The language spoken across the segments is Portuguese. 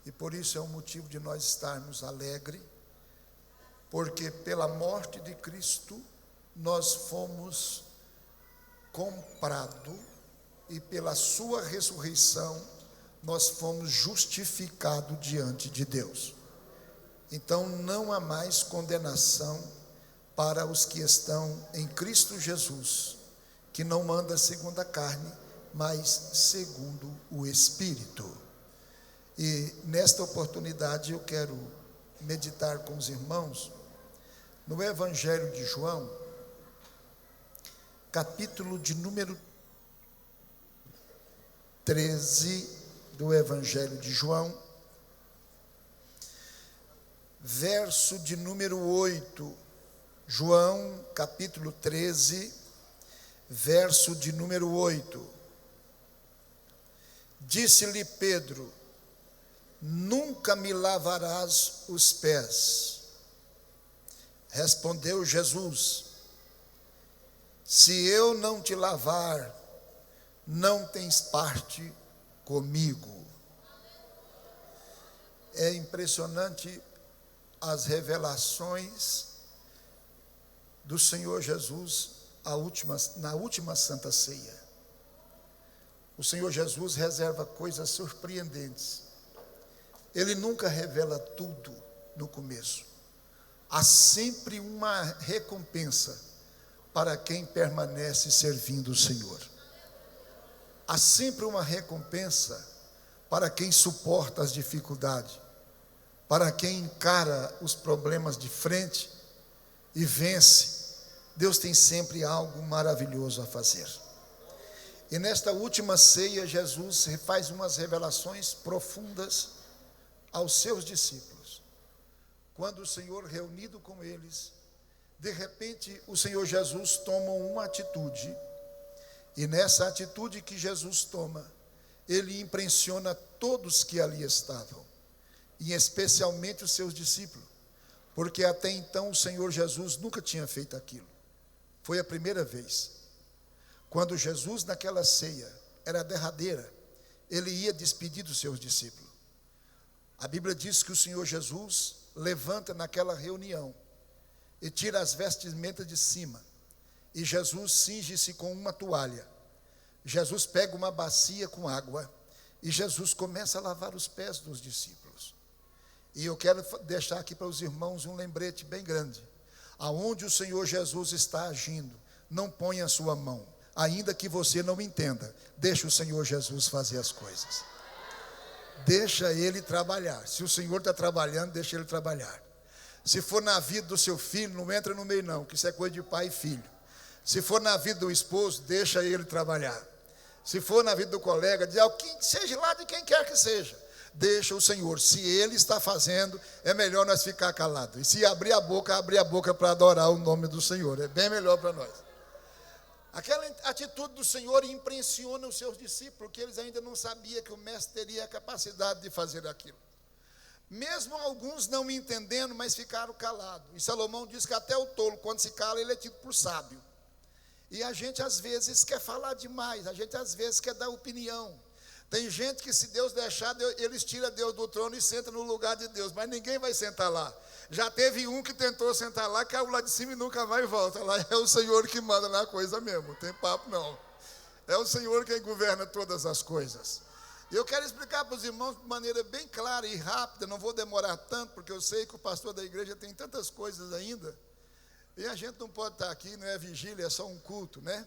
E por isso é um motivo de nós estarmos alegres, porque pela morte de Cristo nós fomos comprados e pela sua ressurreição nós fomos justificados diante de Deus. Então não há mais condenação para os que estão em Cristo Jesus, que não anda segundo a carne, mas segundo o Espírito. E nesta oportunidade eu quero meditar com os irmãos no Evangelho de João, capítulo de número 13 do Evangelho de João, verso de número 8. João, capítulo 13, verso de número 8. Disse-lhe Pedro: nunca me lavarás os pés. Respondeu Jesus: se eu não te lavar, não tens parte comigo. É impressionante as revelações do Senhor Jesus na última Santa Ceia. O Senhor Jesus reserva coisas surpreendentes. Ele nunca revela tudo no começo. Há sempre uma recompensa para quem permanece servindo o Senhor. Há sempre uma recompensa para quem suporta as dificuldades, para quem encara os problemas de frente e vence. Deus tem sempre algo maravilhoso a fazer. E nesta última ceia, Jesus faz umas revelações profundas aos seus discípulos. Quando o Senhor, reunido com eles, de repente o Senhor Jesus toma uma atitude. E nessa atitude que Jesus toma, ele impressiona todos que ali estavam, e especialmente os seus discípulos, porque até então o Senhor Jesus nunca tinha feito aquilo. Foi a primeira vez. Quando Jesus, naquela ceia, era a derradeira, ele ia despedir dos seus discípulos. A Bíblia diz que o Senhor Jesus levanta naquela reunião e tira as vestimentas de cima, e Jesus cinge-se com uma toalha. Jesus pega uma bacia com água e Jesus começa a lavar os pés dos discípulos. E eu quero deixar aqui para os irmãos um lembrete bem grande. Aonde o Senhor Jesus está agindo, não ponha a sua mão, ainda que você não entenda. Deixa o Senhor Jesus fazer as coisas. Deixa Ele trabalhar. Se o Senhor está trabalhando, deixa Ele trabalhar. Se for na vida do seu filho, não entra no meio não, que isso é coisa de pai e filho. Se for na vida do esposo, deixa ele trabalhar. Se for na vida do colega, seja lá de quem quer que seja, deixa o Senhor. Se Ele está fazendo, é melhor nós ficar calados. E se abrir a boca para adorar o nome do Senhor. É bem melhor para nós. Aquela atitude do Senhor impressiona os seus discípulos, porque eles ainda não sabiam que o mestre teria a capacidade de fazer aquilo. Mesmo alguns não entendendo, mas ficaram calados. E Salomão diz que até o tolo, quando se cala, ele é tido por sábio. E a gente às vezes quer falar demais, a gente às vezes quer dar opinião. Tem gente que, se Deus deixar, eles tiram Deus do trono e sentam no lugar de Deus, mas ninguém vai sentar lá. Já teve um que tentou sentar lá, caiu lá de cima e nunca mais volta. Lá é o Senhor que manda na coisa mesmo, não tem papo não. É o Senhor quem governa todas as coisas. E eu quero explicar para os irmãos de maneira bem clara e rápida, não vou demorar tanto, porque eu sei que o pastor da igreja tem tantas coisas ainda. E a gente não pode estar aqui, não é vigília, é só um culto, né?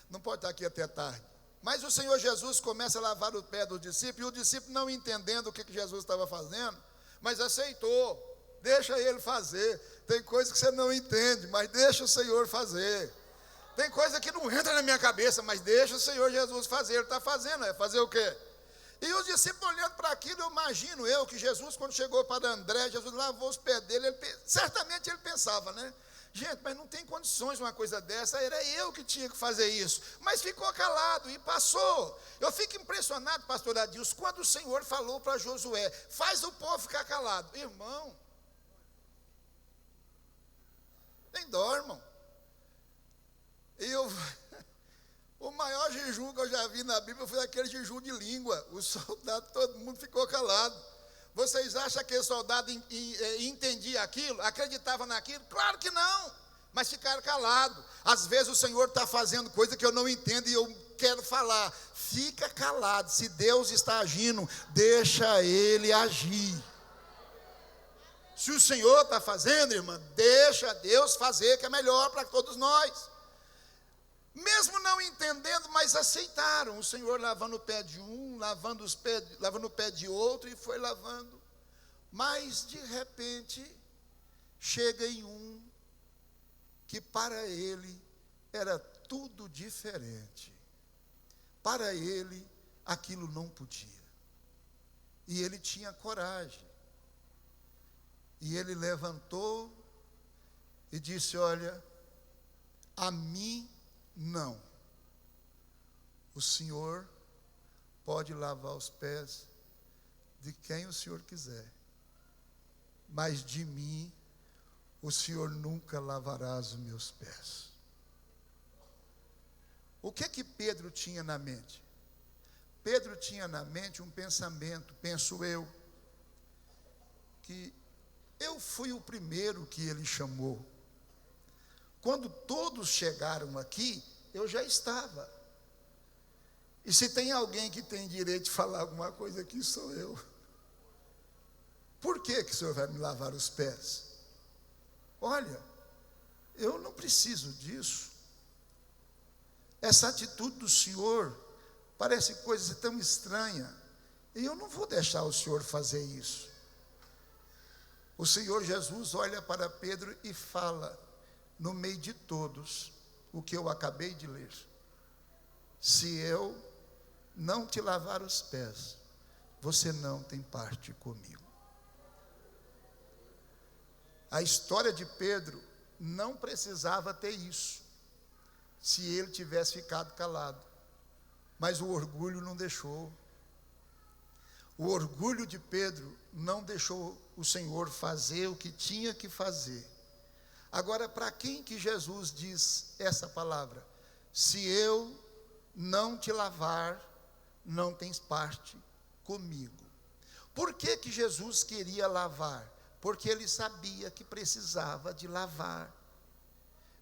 Não pode estar aqui até tarde. Mas o Senhor Jesus começa a lavar o pé do discípulo, e o discípulo não entendendo o que Jesus estava fazendo, mas aceitou. Deixa Ele fazer. Tem coisa que você não entende, mas deixa o Senhor fazer. Tem coisa que não entra na minha cabeça, mas deixa o Senhor Jesus fazer. Ele está fazendo, é fazer o quê? E os discípulos olhando para aquilo, eu imagino que Jesus, quando chegou para André, Jesus lavou os pés dele, certamente ele pensava, né? Gente, mas não tem condições uma coisa dessa, era eu que tinha que fazer isso. Mas ficou calado e passou. Eu fico impressionado, pastor Adilson, quando o Senhor falou para Josué, faz o povo ficar calado. Irmão, nem dó, irmão. O maior jejum que eu já vi na Bíblia foi aquele jejum de língua. Os soldados, todo mundo ficou calado. Vocês acham que o soldado entendia aquilo? Acreditava naquilo? Claro que não, mas ficaram calados. Às vezes o Senhor está fazendo coisa que eu não entendo e eu quero falar. Fica calado, se Deus está agindo, deixa Ele agir. Se o Senhor está fazendo, irmã, deixa Deus fazer, que é melhor para todos nós. Mesmo não entendendo, mas aceitaram. O Senhor lavando o pé de um, lavando o pé de outro, e foi lavando. Mas, de repente, chega em um que para ele era tudo diferente. Para ele, aquilo não podia. E ele tinha coragem. E ele levantou e disse: olha, a mim não. O Senhor pode lavar os pés de quem o Senhor quiser, mas de mim o Senhor nunca lavará os meus pés. O que Pedro tinha na mente? Pedro tinha na mente um pensamento, penso eu, que eu fui o primeiro que ele chamou. Quando todos chegaram aqui, eu já estava. E se tem alguém que tem direito de falar alguma coisa aqui, sou eu. Por que o Senhor vai me lavar os pés? Olha, eu não preciso disso. Essa atitude do Senhor parece coisa tão estranha. E eu não vou deixar o Senhor fazer isso. O Senhor Jesus olha para Pedro e fala, no meio de todos, o que eu acabei de ler: se eu não te lavar os pés, você não tem parte comigo. A história de Pedro não precisava ter isso, se ele tivesse ficado calado, mas o orgulho não deixou. O orgulho de Pedro não deixou o Senhor fazer o que tinha que fazer. Agora, para quem que Jesus diz essa palavra? Se eu não te lavar, não tens parte comigo. Por que Jesus queria lavar? Porque ele sabia que precisava de lavar.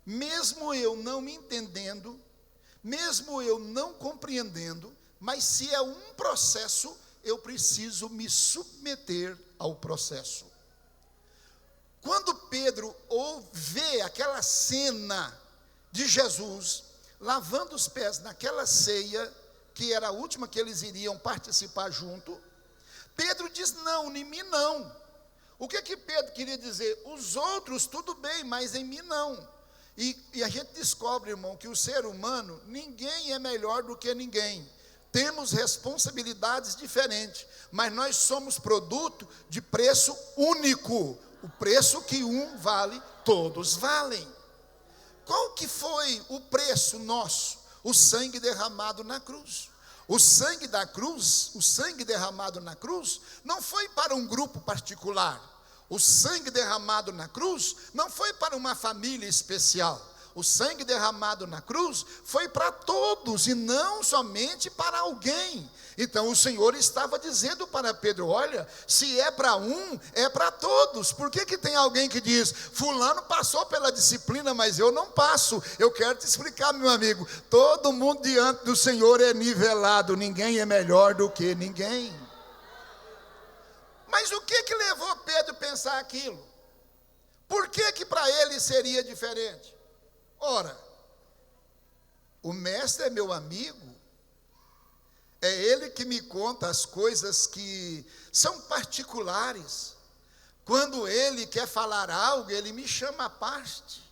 Mesmo eu não me entendendo, mesmo eu não compreendendo, mas se é um processo, eu preciso me submeter ao processo. Quando Pedro vê aquela cena de Jesus lavando os pés naquela ceia, que era a última que eles iriam participar junto, Pedro diz: não, em mim não. O que Pedro queria dizer? Os outros tudo bem, mas em mim não. E a gente descobre, irmão, que o ser humano, ninguém é melhor do que ninguém. Temos responsabilidades diferentes, mas nós somos produto de preço único. O preço que um vale, todos valem. Qual que foi o preço nosso? O sangue derramado na cruz. O sangue da cruz, o sangue derramado na cruz, não foi para um grupo particular. O sangue derramado na cruz não foi para uma família especial. O sangue derramado na cruz foi para todos e não somente para alguém. Então o Senhor estava dizendo para Pedro: olha, se é para um, é para todos. Por que tem alguém que diz: fulano passou pela disciplina, mas eu não passo? Eu quero te explicar, meu amigo, todo mundo diante do Senhor é nivelado, ninguém é melhor do que ninguém. Mas o que levou Pedro a pensar aquilo? Por que para ele seria diferente? Ora, o mestre é meu amigo, é ele que me conta as coisas que são particulares. Quando ele quer falar algo, ele me chama à parte,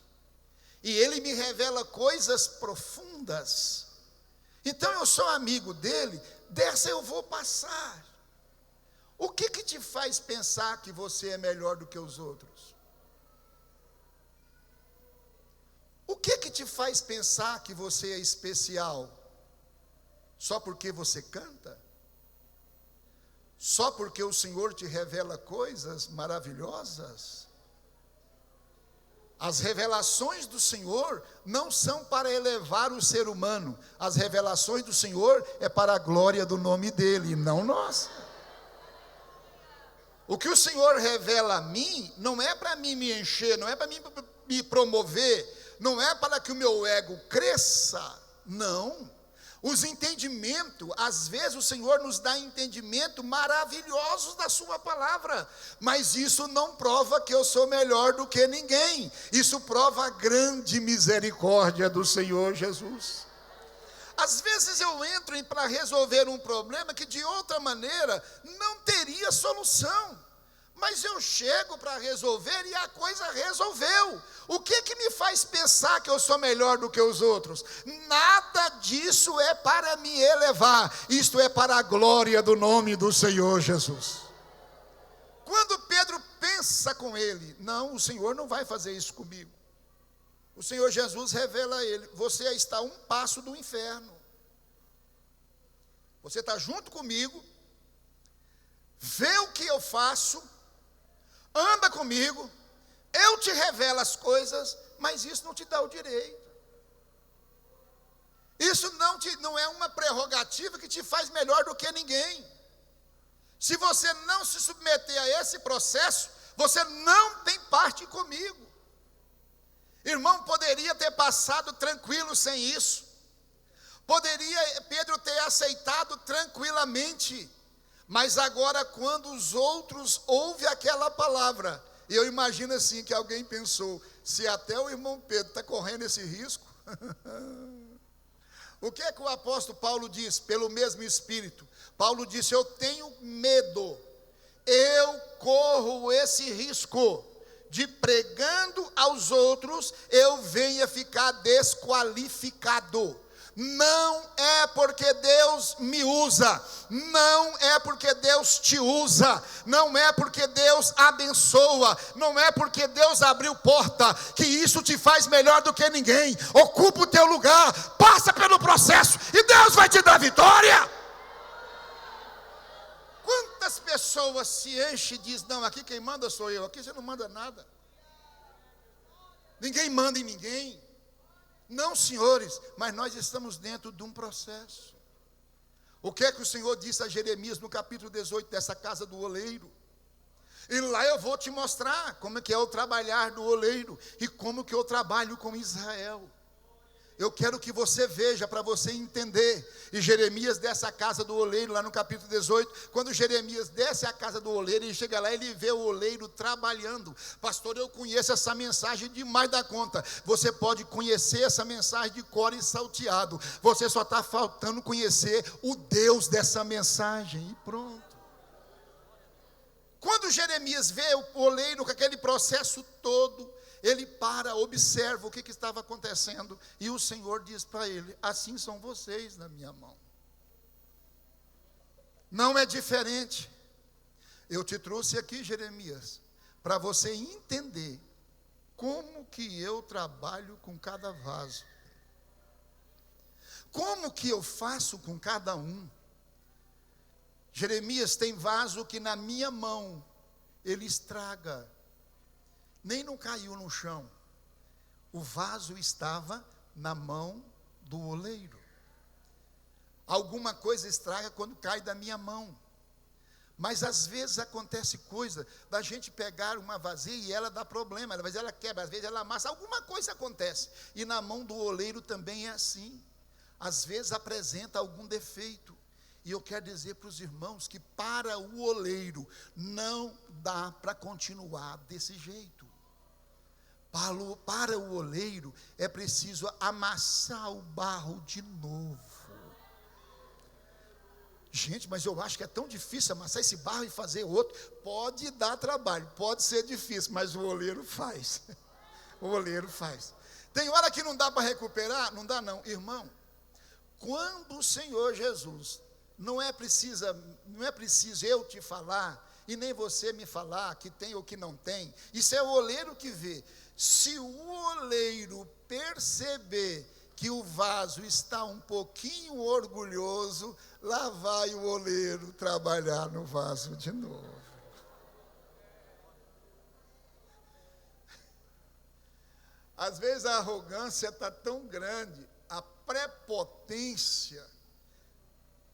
e ele me revela coisas profundas. Então eu sou amigo dele, dessa eu vou passar. O que te faz pensar que você é melhor do que os outros? O que te faz pensar que você é especial? Só porque você canta? Só porque o Senhor te revela coisas maravilhosas? As revelações do Senhor não são para elevar o ser humano. As revelações do Senhor é para a glória do nome dele, não nossa. O que o Senhor revela a mim, não é para mim me encher, não é para mim me promover, não é para que o meu ego cresça, não. Os entendimentos, às vezes o Senhor nos dá entendimento maravilhosos da sua palavra, mas isso não prova que eu sou melhor do que ninguém, isso prova a grande misericórdia do Senhor Jesus. Às vezes eu entro para resolver um problema que de outra maneira não teria solução, mas eu chego para resolver e a coisa resolveu. O que me faz pensar que eu sou melhor do que os outros? Nada disso é para me elevar, isto é para a glória do nome do Senhor Jesus. Quando Pedro pensa com ele, não, o Senhor não vai fazer isso comigo. O Senhor Jesus revela a ele, você está a um passo do inferno. Você está junto comigo, vê o que eu faço, anda comigo, eu te revelo as coisas, mas isso não te dá o direito. Isso não é uma prerrogativa que te faz melhor do que ninguém. Se você não se submeter a esse processo, você não tem parte comigo. Irmão, poderia ter passado tranquilo sem isso. Poderia Pedro ter aceitado tranquilamente. Mas agora, quando os outros ouvem aquela palavra, eu imagino assim que alguém pensou, se até o irmão Pedro está correndo esse risco, o que é que o apóstolo Paulo diz? Pelo mesmo Espírito, Paulo disse, eu tenho medo, eu corro esse risco, de pregando aos outros, eu venha ficar desqualificado. Não é porque Deus me usa, não é porque Deus te usa, não é porque Deus abençoa, não é porque Deus abriu porta, que isso te faz melhor do que ninguém. Ocupa o teu lugar, passa pelo processo e Deus vai te dar vitória. Quantas pessoas se enchem e dizem, não, aqui quem manda sou eu, aqui você não manda nada. Ninguém manda em ninguém. Não, senhores, mas nós estamos dentro de um processo. O que é que o Senhor disse a Jeremias no capítulo 18 dessa casa do oleiro? E lá eu vou te mostrar como é que é o trabalhar do oleiro e como que eu trabalho com Israel. Eu quero que você veja para você entender. E Jeremias desce a casa do oleiro, lá no capítulo 18. Quando Jeremias desce a casa do oleiro, ele chega lá e ele vê o oleiro trabalhando. Pastor, eu conheço essa mensagem demais da conta. Você pode conhecer essa mensagem de cor e salteado. Você só está faltando conhecer o Deus dessa mensagem. E pronto. Quando Jeremias vê o oleiro com aquele processo todo, ele para, observa o que estava acontecendo, e o Senhor diz para ele, assim são vocês na minha mão. Não é diferente. Eu te trouxe aqui, Jeremias, para você entender como que eu trabalho com cada vaso. Como que eu faço com cada um. Jeremias, tem vaso que na minha mão ele estraga. Nem não caiu no chão. O vaso estava na mão do oleiro. Alguma coisa estraga quando cai da minha mão. Mas às vezes acontece coisa da gente pegar uma vasilha e ela dá problema. Às vezes ela quebra, às vezes ela amassa. Alguma coisa acontece. E na mão do oleiro também é assim. Às vezes apresenta algum defeito. E eu quero dizer para os irmãos que para o oleiro não dá para continuar desse jeito. Para o oleiro é preciso amassar o barro de novo. Gente, mas eu acho que é tão difícil amassar esse barro e fazer outro. Pode dar trabalho, pode ser difícil, mas o oleiro faz. O oleiro faz. Tem hora que não dá para recuperar? Não dá não. Irmão, quando o Senhor Jesus, não é preciso eu te falar, e nem você me falar que tem ou que não tem. Isso é o oleiro que vê. Se o oleiro perceber que o vaso está um pouquinho orgulhoso, lá vai o oleiro trabalhar no vaso de novo. Às vezes a arrogância está tão grande, a prepotência,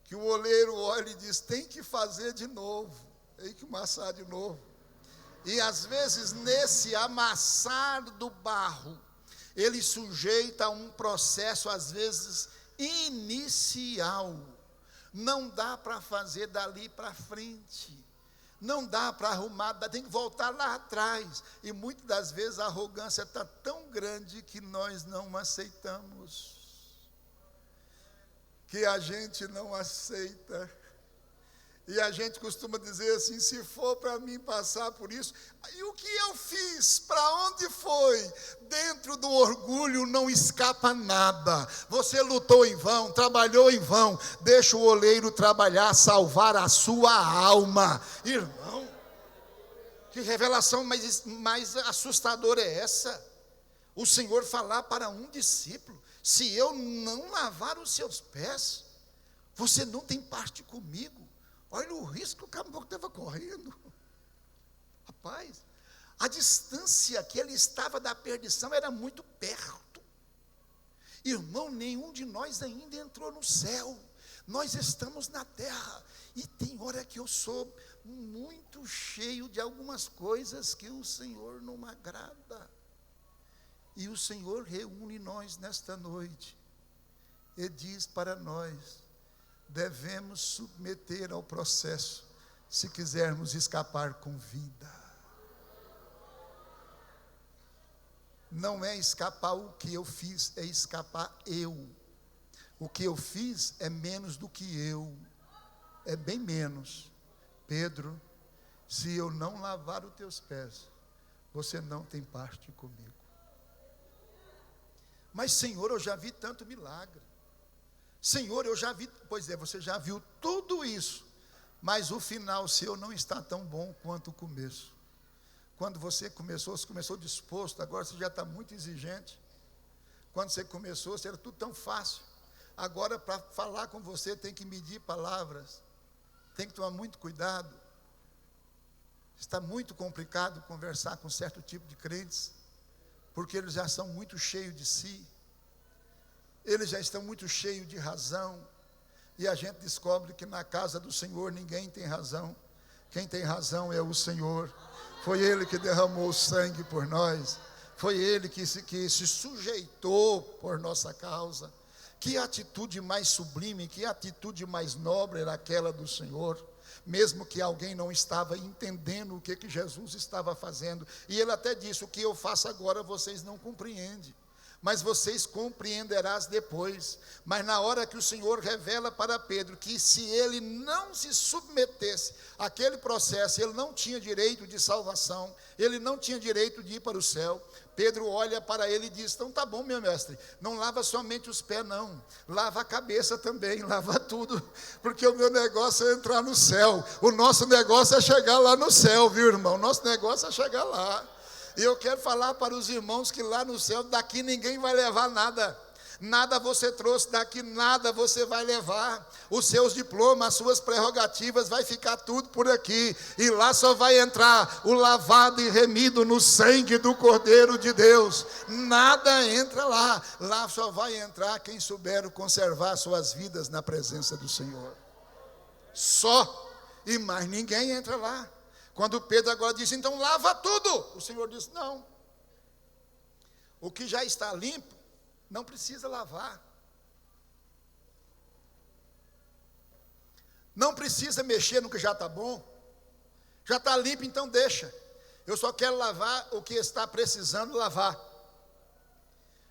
que o oleiro olha e diz, tem que fazer de novo. Tem que amassar de novo. E às vezes, nesse amassar do barro, ele sujeita a um processo, às vezes, inicial. Não dá para fazer dali para frente. Não dá para arrumar, tem que voltar lá atrás. E muitas das vezes a arrogância está tão grande que nós não aceitamos. Que a gente não aceita. E a gente costuma dizer assim, se for para mim passar por isso, e o que eu fiz? Para onde foi? Dentro do orgulho não escapa nada. Você lutou em vão, trabalhou em vão. Deixa o oleiro trabalhar, salvar a sua alma. Irmão, que revelação mais assustadora é essa? O Senhor falar para um discípulo, se eu não lavar os seus pés, você não tem parte comigo. Olha o risco que o caboclo estava correndo. Rapaz, a distância que ele estava da perdição era muito perto. Irmão, nenhum de nós ainda entrou no céu. Nós estamos na terra. E tem hora que eu sou muito cheio de algumas coisas que o Senhor não agrada. E o Senhor reúne nós nesta noite. E diz para nós, devemos submeter ao processo, se quisermos escapar com vida. Não é escapar o que eu fiz, é escapar eu. O que eu fiz é menos do que eu, é bem menos. Pedro, se eu não lavar os teus pés, você não tem parte comigo. Mas Senhor, eu já vi tanto milagre. Senhor, eu já vi, pois é, você já viu tudo isso, mas o final seu não está tão bom quanto o começo. Quando você começou disposto, agora você já está muito exigente. Quando você começou, era tudo tão fácil. Agora, para falar com você, tem que medir palavras, tem que tomar muito cuidado. Está muito complicado conversar com certo tipo de crentes, porque eles já são muito cheios de si. Eles já estão muito cheios de razão, e a gente descobre que na casa do Senhor ninguém tem razão. Quem tem razão é o Senhor. Foi Ele que derramou o sangue por nós, foi Ele que se sujeitou por nossa causa. Que atitude mais sublime, que atitude mais nobre era aquela do Senhor, mesmo que alguém não estava entendendo o que Jesus estava fazendo, e Ele até disse, o que eu faço agora vocês não compreendem, mas vocês compreenderás depois. Mas na hora que o Senhor revela para Pedro que se ele não se submetesse àquele processo, ele não tinha direito de salvação, ele não tinha direito de ir para o céu, Pedro olha para ele e diz, então tá bom, meu mestre, não lava somente os pés não, lava a cabeça também, lava tudo, porque o meu negócio é entrar no céu, o nosso negócio é chegar lá no céu, viu, irmão? Nosso negócio é chegar lá. E eu quero falar para os irmãos que lá no céu, daqui ninguém vai levar nada. Nada você trouxe daqui, nada você vai levar. Os seus diplomas, as suas prerrogativas, vai ficar tudo por aqui. E lá só vai entrar o lavado e remido no sangue do Cordeiro de Deus. Nada entra lá. Lá só vai entrar quem souber conservar suas vidas na presença do Senhor. Só. E mais ninguém entra lá. Quando Pedro agora disse, então lava tudo. O Senhor disse, não. O que já está limpo, não precisa lavar. Não precisa mexer no que já está bom. Já está limpo, então deixa. Eu só quero lavar o que está precisando lavar.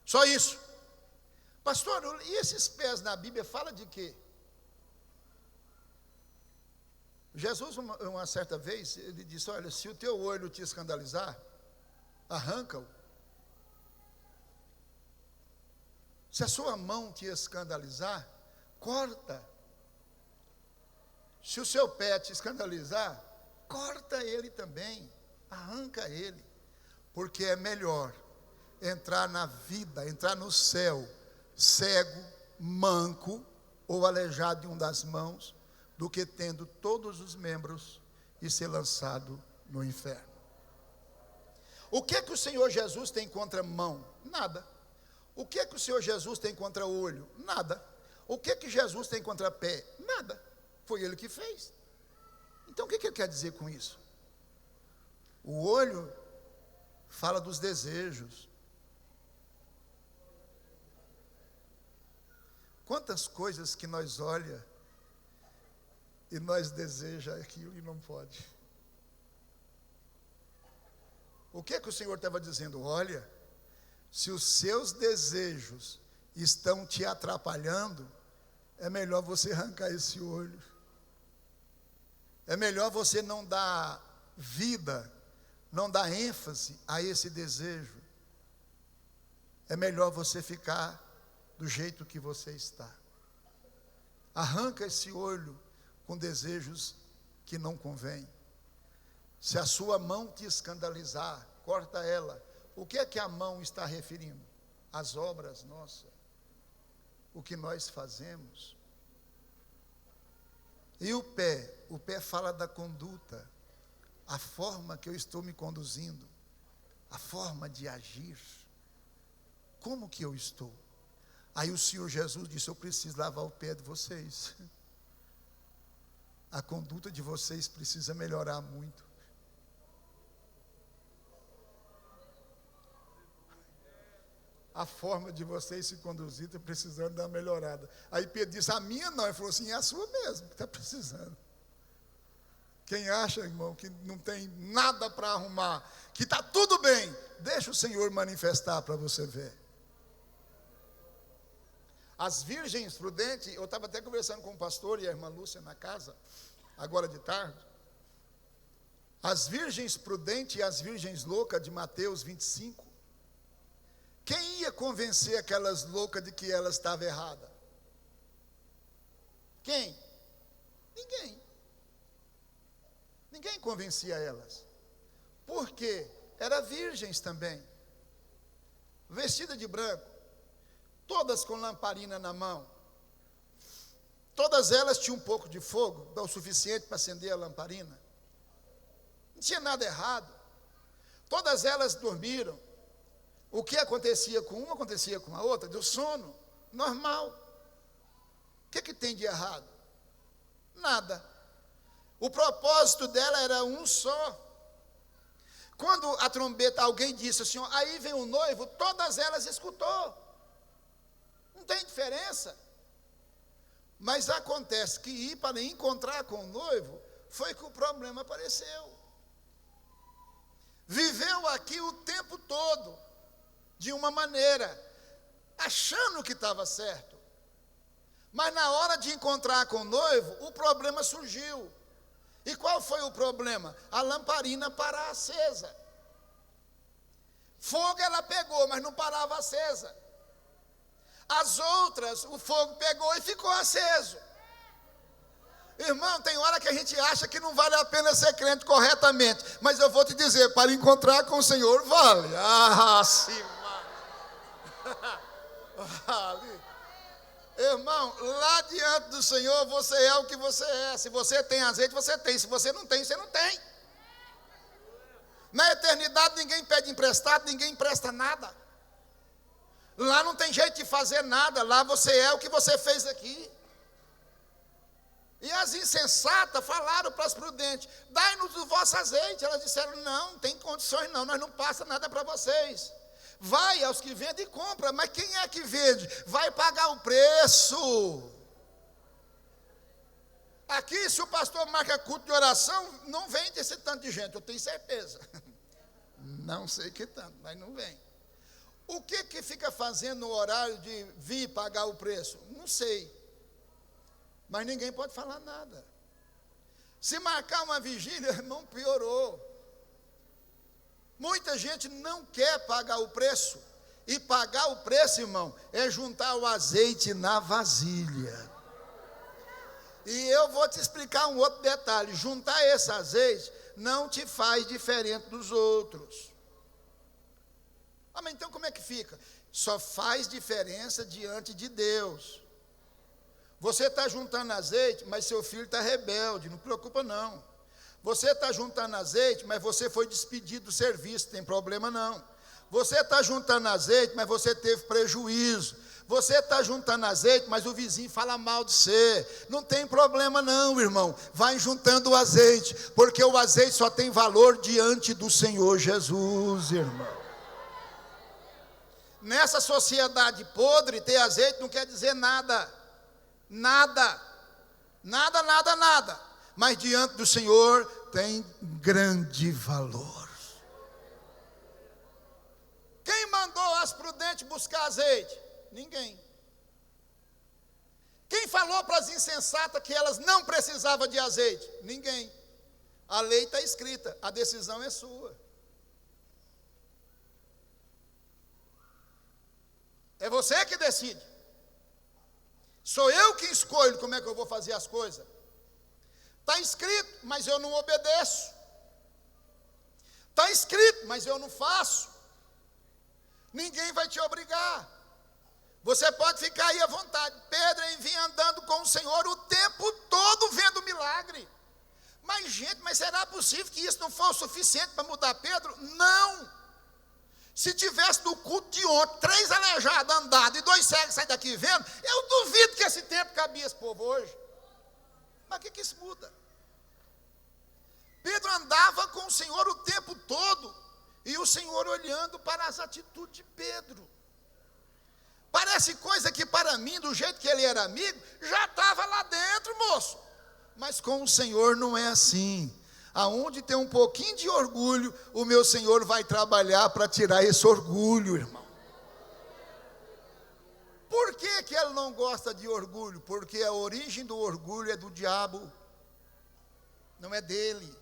Só isso. Pastor, e esses pés na Bíblia fala de quê? Jesus, uma certa vez, ele disse, olha, se o teu olho te escandalizar, arranca-o. Se a sua mão te escandalizar, corta. Se o seu pé te escandalizar, corta ele também, arranca ele. Porque é melhor entrar na vida, entrar no céu, cego, manco ou aleijado de uma das mãos, do que tendo todos os membros e ser lançado no inferno. O que é que o Senhor Jesus tem contra mão? Nada. O que é que o Senhor Jesus tem contra olho? Nada. O que é que Jesus tem contra pé? Nada. Foi Ele que fez. Então o que ele quer dizer com isso? O olho fala dos desejos. Quantas coisas que nós olha e nós deseja aquilo e não pode. O que o Senhor estava dizendo? Olha, se os seus desejos estão te atrapalhando, é melhor você arrancar esse olho. É melhor você não dar vida, não dar ênfase a esse desejo. É melhor você ficar do jeito que você está. Arranca esse olho com desejos que não convém. Se a sua mão te escandalizar, corta ela. O que é que a mão está referindo? As obras nossas. O que nós fazemos. E o pé fala da conduta, a forma que eu estou me conduzindo, a forma de agir. Como que eu estou? Aí o Senhor Jesus disse, eu preciso lavar o pé de vocês. A conduta de vocês precisa melhorar muito. A forma de vocês se conduzir está precisando dar uma melhorada. Aí Pedro disse, a minha não. Ele falou assim, é a sua mesmo que está precisando. Quem acha, irmão, que não tem nada para arrumar, que está tudo bem, deixa o Senhor manifestar para você ver. As virgens prudentes, eu estava até conversando com o pastor e a irmã Lúcia na casa, agora de tarde. As virgens prudentes e as virgens loucas de Mateus 25. Quem ia convencer aquelas loucas de que elas estavam erradas? Quem? Ninguém. Ninguém convencia elas. Por quê? Eram virgens também. Vestidas de branco. Todas com lamparina na mão. Todas elas tinham um pouco de fogo, o suficiente para acender a lamparina. Não tinha nada errado. Todas elas dormiram. O que acontecia com uma, acontecia com a outra, deu sono, normal. O que tem de errado? Nada. O propósito dela era um só. Quando a trombeta, alguém disse assim, aí vem o noivo, todas elas escutou. Não tem diferença. Mas acontece que ir para encontrar com o noivo, foi que o problema apareceu. Viveu aqui o tempo todo, de uma maneira, achando que estava certo. Mas na hora de encontrar com o noivo, o problema surgiu. E qual foi o problema? A lamparina parar acesa. Fogo ela pegou, mas não parava acesa. As outras, o fogo pegou e ficou aceso. Irmão, tem hora que a gente acha que não vale a pena ser crente corretamente. Mas eu vou te dizer, para encontrar com o Senhor, vale. Ah, sim. Irmão, lá diante do Senhor você é o que você é. Se você tem azeite, você tem. Se você não tem, você não tem. Na eternidade ninguém pede emprestado, ninguém empresta nada. Lá não tem jeito de fazer nada. Lá você é o que você fez aqui. E as insensatas falaram para as prudentes, dai-nos o vosso azeite. Elas disseram, não tem condições não, nós não passa nada para vocês. Vai aos que vendem e compra, mas quem é que vende? Vai pagar o preço. Aqui, se o pastor marca culto de oração, não vem desse tanto de gente, eu tenho certeza. Não sei que tanto, mas não vem. O que fica fazendo no horário de vir pagar o preço? Não sei. Mas ninguém pode falar nada. Se marcar uma vigília, irmão, piorou. Muita gente não quer pagar o preço. E pagar o preço, irmão, é juntar o azeite na vasilha. E eu vou te explicar um outro detalhe. Juntar esse azeite não te faz diferente dos outros. Ah, mas então como é que fica? Só faz diferença diante de Deus. Você está juntando azeite, mas seu filho está rebelde, não preocupa não. Você está juntando azeite, mas você foi despedido do serviço, tem problema não. Você está juntando azeite, mas você teve prejuízo. Você está juntando azeite, mas o vizinho fala mal de você. Não tem problema não, irmão. Vai juntando o azeite, porque o azeite só tem valor diante do Senhor Jesus, irmão. Nessa sociedade podre, ter azeite não quer dizer nada. Nada. Nada, nada, nada. Mas diante do Senhor tem grande valor. Quem mandou as prudentes buscar azeite? Ninguém. Quem falou para as insensatas que elas não precisavam de azeite? Ninguém. A lei está escrita, a decisão é sua. É você que decide. Sou eu que escolho como é que eu vou fazer as coisas. Está escrito, mas eu não obedeço. Está escrito, mas eu não faço. Ninguém vai te obrigar. Você pode ficar aí à vontade. Pedro vinha andando com o Senhor o tempo todo vendo milagre. Mas gente, mas será possível que isso não for o suficiente para mudar Pedro? Não. Se tivesse no culto de ontem 3 aleijados andados e 2 cegos saírem daqui vendo, eu duvido que esse tempo cabia esse povo hoje. Mas o que isso muda? Pedro andava com o Senhor o tempo todo, e o Senhor olhando para as atitudes de Pedro. Parece coisa que para mim, do jeito que ele era amigo, já estava lá dentro, moço. Mas com o Senhor não é assim. Aonde tem um pouquinho de orgulho, o meu Senhor vai trabalhar para tirar esse orgulho, irmão. Por que que ele não gosta de orgulho? Porque a origem do orgulho é do diabo, não é dele.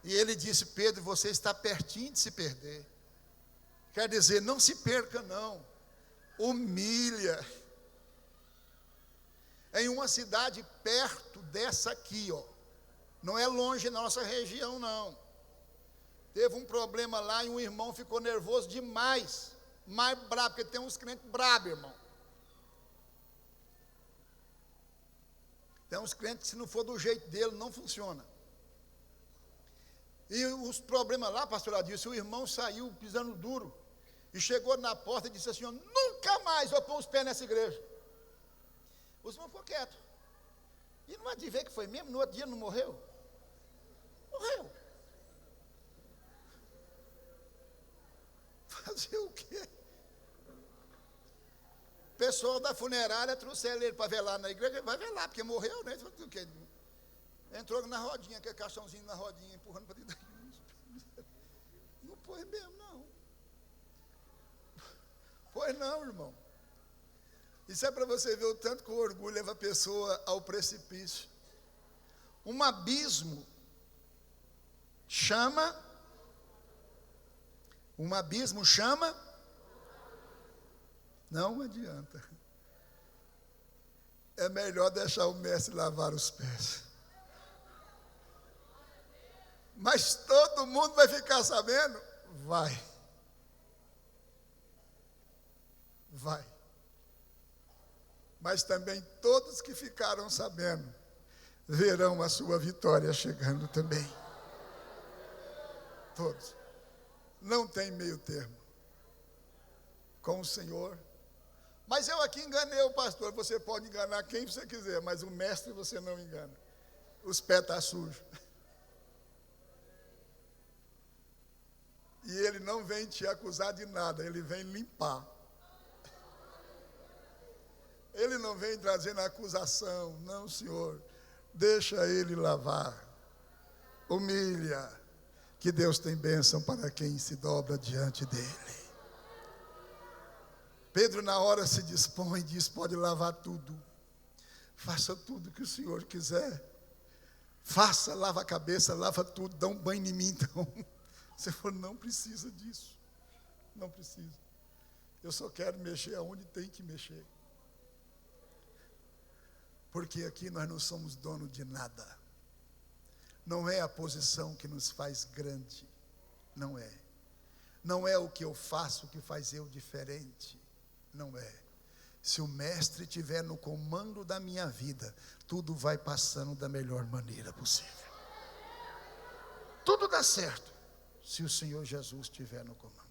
E ele disse: Pedro, você está pertinho de se perder. Quer dizer, não se perca não, humilha. Em uma cidade perto dessa aqui, ó, não é longe da nossa região não. Teve um problema lá e um irmão ficou nervoso demais, mais brabo, porque tem uns crentes bravos, irmão. Tem uns crentes que se não for do jeito dele, não funciona. E os problemas lá, pastor Adilson, o irmão saiu pisando duro, e chegou na porta e disse assim: nunca mais eu pôr os pés nessa igreja. Os irmãos ficou quieto. E não há de ver que foi mesmo, no outro dia não morreu? Morreu. Fazer o quê? O pessoal da funerária trouxeram ele para velar na igreja. Vai velar, porque morreu, né? Entrou na rodinha, aquele caixãozinho na rodinha, empurrando para dentro. Não foi mesmo, não. Pois não, irmão. Isso é para você ver o tanto que o orgulho leva a pessoa ao precipício. Um abismo chama. Um abismo chama. Não adianta. É melhor deixar o mestre lavar os pés. Mas todo mundo vai ficar sabendo? Vai. Vai. Mas também todos que ficaram sabendo verão a sua vitória chegando também. Todos. Não tem meio termo com o Senhor. Mas eu aqui enganei o pastor. Você pode enganar quem você quiser, mas o mestre você não engana. Os pés estão sujos. E ele não vem te acusar de nada, ele vem limpar. Ele não vem trazendo acusação, não, Senhor. Deixa ele lavar. Humilha, que Deus tem bênção para quem se dobra diante dele. Pedro na hora se dispõe e diz: pode lavar tudo. Faça tudo que o Senhor quiser. Faça, lava a cabeça, lava tudo, dá um banho em mim então. Você falou: não precisa disso. Não precisa. Eu só quero mexer aonde tem que mexer. Porque aqui nós não somos dono de nada. Não é a posição que nos faz grande. Não é. Não é o que eu faço que faz eu diferente. Não é. Se o mestre estiver no comando da minha vida, tudo vai passando da melhor maneira possível. Tudo dá certo, se o Senhor Jesus estiver no comando.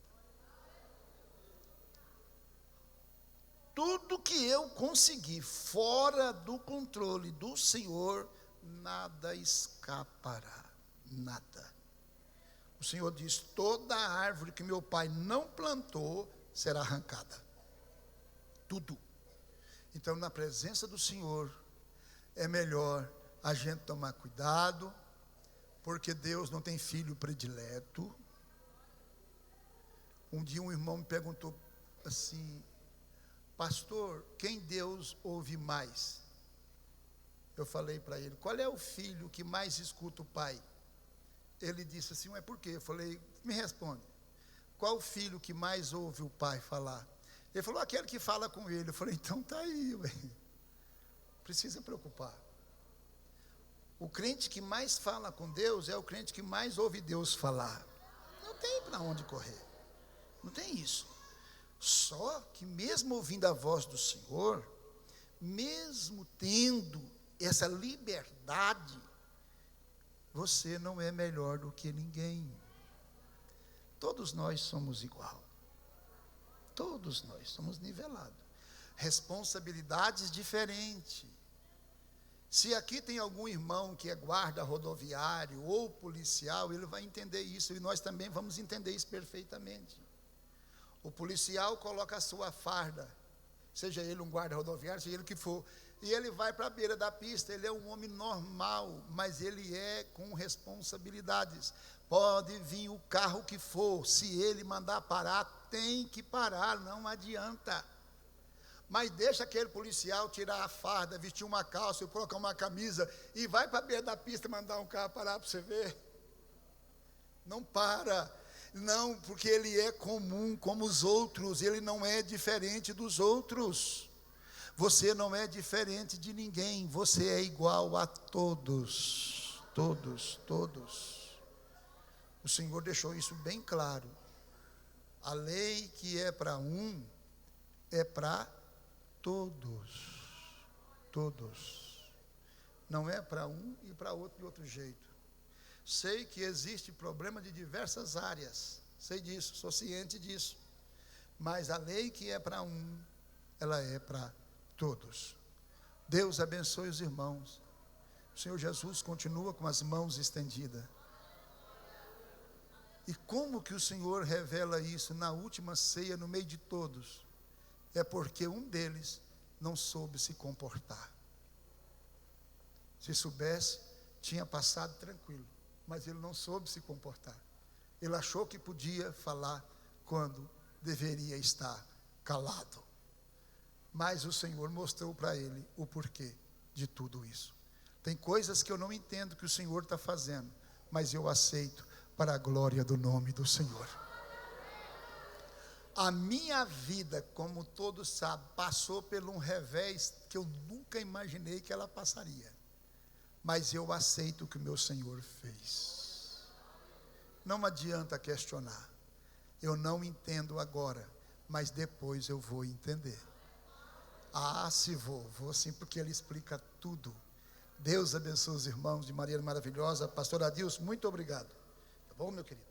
se eu conseguir fora do controle do Senhor, nada escapará, nada. O Senhor diz: toda árvore que meu pai não plantou será arrancada, tudo. Então, na presença do Senhor, é melhor a gente tomar cuidado, porque Deus não tem filho predileto. Um dia um irmão me perguntou assim: pastor, quem Deus ouve mais? Eu falei para ele: qual é o filho que mais escuta o pai? Ele disse assim: é por quê? Eu falei: me responde, qual o filho que mais ouve o pai falar? Ele falou: aquele que fala com ele. Eu falei: então está aí, ué. Precisa preocupar. O crente que mais fala com Deus é o crente que mais ouve Deus falar. Não tem para onde correr, não tem isso. Só que mesmo ouvindo a voz do Senhor, mesmo tendo essa liberdade, você não é melhor do que ninguém. Todos nós somos igual. Todos nós somos nivelados. Responsabilidades diferentes. Se aqui tem algum irmão que é guarda rodoviário ou policial, ele vai entender isso, e nós também vamos entender isso perfeitamente. O policial coloca a sua farda, seja ele um guarda rodoviário, seja ele o que for, e ele vai para a beira da pista. Ele é um homem normal, mas ele é com responsabilidades. Pode vir o carro que for, se ele mandar parar, tem que parar, não adianta. Mas deixa aquele policial tirar a farda, vestir uma calça, colocar uma camisa e vai para a beira da pista mandar um carro parar para você ver. Não para. Não, porque ele é comum como os outros, ele não é diferente dos outros. Você não é diferente de ninguém, você é igual a todos. Todos, todos. O Senhor deixou isso bem claro. A lei que é para um, é para todos. Todos. Não é para um e para outro de outro jeito. Sei que existe problema de diversas áreas, sei disso, sou ciente disso, mas a lei que é para um, ela é para todos. Deus abençoe os irmãos. O Senhor Jesus continua com as mãos estendidas. E como que o Senhor revela isso na última ceia, no meio de todos? É porque um deles não soube se comportar. Se soubesse, tinha passado tranquilo. Mas ele não soube se comportar. Ele achou que podia falar quando deveria estar calado. Mas o Senhor mostrou para ele o porquê de tudo isso. Tem coisas que eu não entendo que o Senhor está fazendo, mas eu aceito para a glória do nome do Senhor. A minha vida, como todos sabem, passou por um revés que eu nunca imaginei que ela passaria. Mas eu aceito o que o meu Senhor fez. Não adianta questionar. Eu não entendo agora, mas depois eu vou entender. Ah, se vou sim, porque ele explica tudo. Deus abençoe os irmãos de maneira maravilhosa. Pastor Adilson, muito obrigado. Tá bom, meu querido?